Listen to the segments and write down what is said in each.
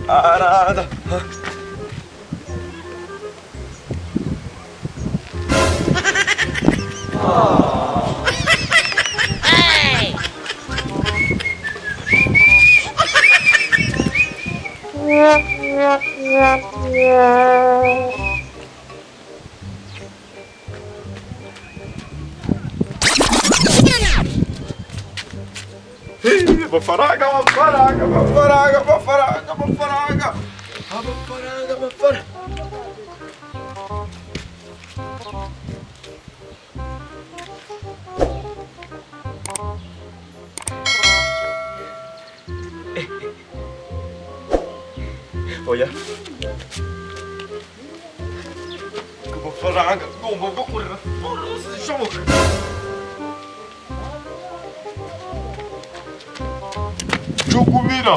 Arada. Hey! Bafaraga. Oya. Bafaraga. Ngomba gukorera. Shoboka. Jukumira.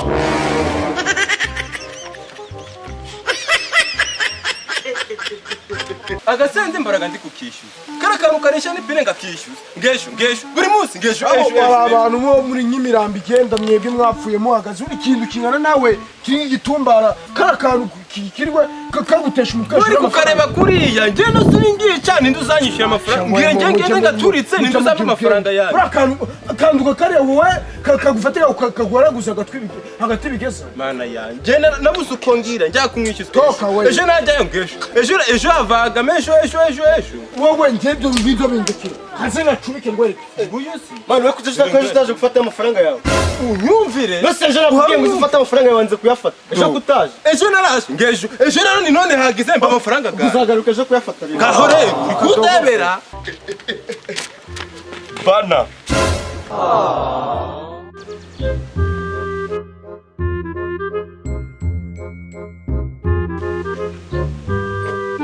Agasenze mbaraga ndi kukishyuza kara kantu karesha n'ipine ngakishyuza ngesho buri munsi ngesho abantu bo muri nyimirambi igenda mwebwe mwapfuye muhagaze uri kintu kingana nawe kiri gitumbara kara kantu kirwe kakagutesha umukasho uri kukareba kuriya ngiye no siringiye cyane nduzanyishyura amafaranga ngiye ngaturitse nduzampa amafaranga yawe akantu kakare wowe kagufatira ukagwaraguza hagati bigeza mana yanjye nabuze uko ngira njya kumwishyuza ejo najyayo ngesho ejo avaga mesho ejo wowe ngibyo bizo bindekira hanze ngacubike ngwereke buyusi Mano, weko utaje gufata amafaranga yawe. unyumvire Nose ejo nakubwiye ngo uzufata amafaranga yawe wanze kuyafata. Ejo kutaje. ejo narashe ejo nani none hagize mba amafaranga ga Uzagaruka ejo kuyafata rero. gahore kudebera Bana.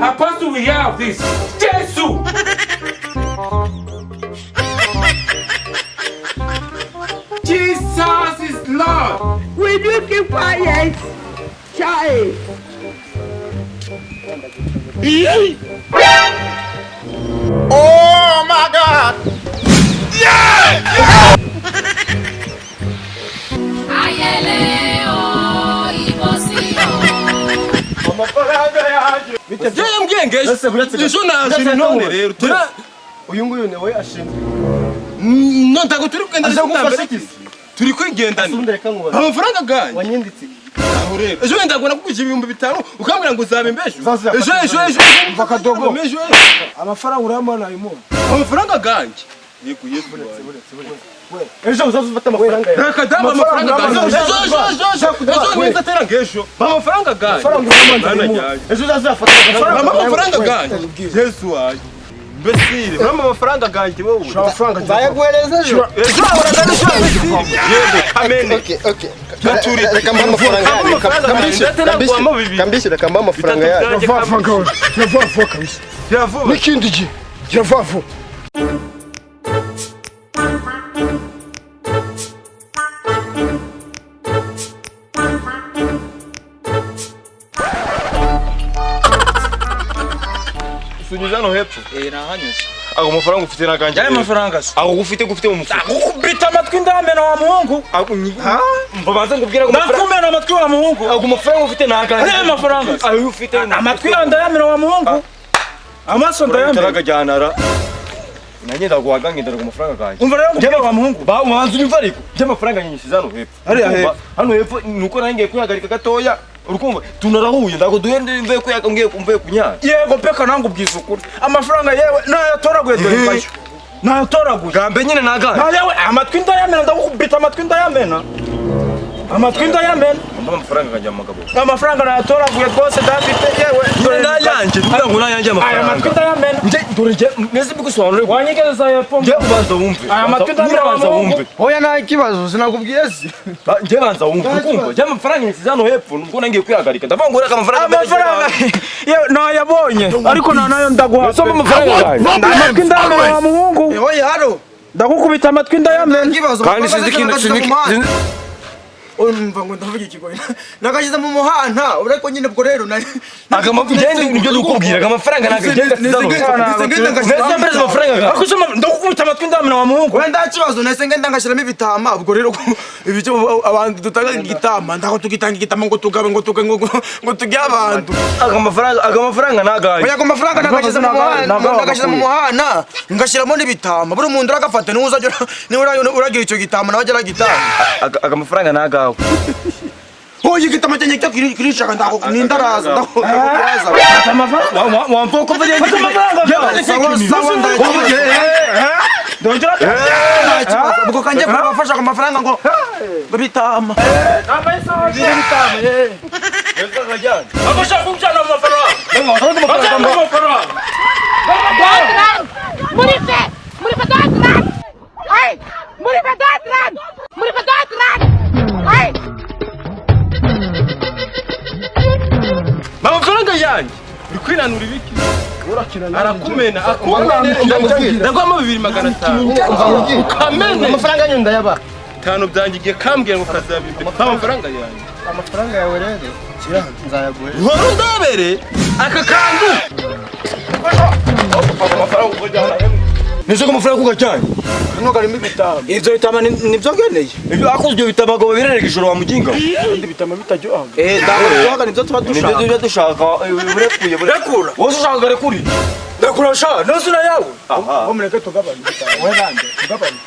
Apostle, we have this. Jesus! Jesus is Lord. Will you keep quiet, child? Oh my God. Ayele o impossible. Amafaranga yaje. Jye mbwengeje ejo naje none rero Uyu nguyu nawe ashinzwe. no ndago turi kugenda Aje kugufasha iki? turi kwigendana Asunda reka nkubaza. amafaranga ganye Wanyinditse. aho rero ejo wenda ngo nakuguje 5,000 ukambwira ngo uzabe mbesho Uzaza ejo umva kadogo ejo amafaranga urayamana ayimo amafaranga ganje yego Ejo uzafata amafaranga yawe. reka dama amafaranga ganje ejo neza tera ngesho amafaranga ganje amafaranga urayamana ayimo Ejo uzafata amafaranga ganje Yesu waje mbesire uramba amafaranga ganje wowe amafaranga bayaguhereza ejo. ejo uragana ejo yego kamene Okay. Reka mba amafaranga yawe. Kambishyira kamba amafaranga yawe. Yavavuga kabisa yavuba n'ikindi gihe yavavuga Sunyuza no hepfo. nahanyuze Ago mafaranga ufite naganje. yaye amafaranga se Ago gufite mu mufuka. akukubita amatwi ndamena wa muhungu Mva banza ngubwira ngo ndakumena amatwi wa muhungu ago mafaranga ufite naganje. yaye amafaranga Ayo ufite amatwi ndayamena wa muhungu amaso ndayamena Taragajyanara. Nanye ndaguhagange ndarugo amafaranga ganje. umva rero ngubwira wa muhungu Ba umanzu nyumva ariko. Nje amafaranga nyinshi hano hepfo. Hariya hepfo. Hano hepfo nuko nangiye kuyagarika gatoya. Urukumva tunarahuye ndago duhende mve kuyaga ngiye kumve kunyara. yego peka nangu ubwiza ukuri amafaranga yewe nayatoraguye dore mfashe nayatoraguye Gambe nyine naganje. nayewe amatwi ndayamena ndagukubita amatwi ndayamena Mba amafaranga ganje amagabo. amafaranga nayatoraguye rwose ndafite yewe Dore nayanje ngira ngo nayanje aya matwi amafaranga. ndayamena Nje dore nje neze bigusobanure. wanyigeza hepfo Nje ubanza wumve. aya matwi ndayamena wa banza muhungu wumve. oya nta kibazo sinakubwiye si Nje banza wumve ukumva. Nje amafaranga nyinshi hano hepfo nuko nangiye kuyagarika. Ndavuga ngo reka amafaranga. yewe nayabonye ariko nayo ndaguha Soma amafaranga ganje. amatwi ndayamena wa muhungu oya haro ndagukubita amatwi ndayamena kibazo Kandi sinzi ikintu umva ngo ndavuga ikigoyi nakashyize mu muhanda ureko nyine bwo rero Agenda nibyo dukubwira amafaranga nagagenda Nese mbere amafaranga akusoma ndakukubita amatwi ndamena wa muhungu wenda kibazo nese ngenda ngashiramo ibitama ubwo rero ibyo abantu dutanga igitama ndako tugitanga igitama ngo tugabe ngo tuge abantu amafaranga nagaye oya ko amafaranga nakashyize mu muhanda ngashiramo n'ibitama buri muntu uragafata niwe uzajya uragira icyo gitama nawe ajya gitama amafaranga nagawe oya igitama cyanjye kirishaka ndako nindaraza ndako wamfoko bye ubwo kanje kubafasha ku mafaranga ngo bitama Agosha kumjana amafaranga Dadran! Murife! Murife Dadran! Ay! Murife Dadran! Murife Dadran! Ay! amafaranga yanjye bikwinanura ibiki arakumena ndagwamo 2,500 ukamene amafaranga yanyu ndayaba 5 byanjye igihe kambwira ngo kazabimbe amafaranga yanjye amafaranga yawe rero nzayaguhe uhora undabere aka kandu amafaranga ukojyana nese ko amafaranga kugacanye hano karimo ibitama ivyo bitama nivyo ngeneye ibyo akoze ibyo bitabago babirereka ijoro wa muginga ibindi bitama bitaryoha ndaho nivyo tuba nibyo dushaka tujya dushaka burekuye rekura wose ushaka garekuri ndakura sha nozuna yawe bo mureke tugabanye ibitama we bande tugabanye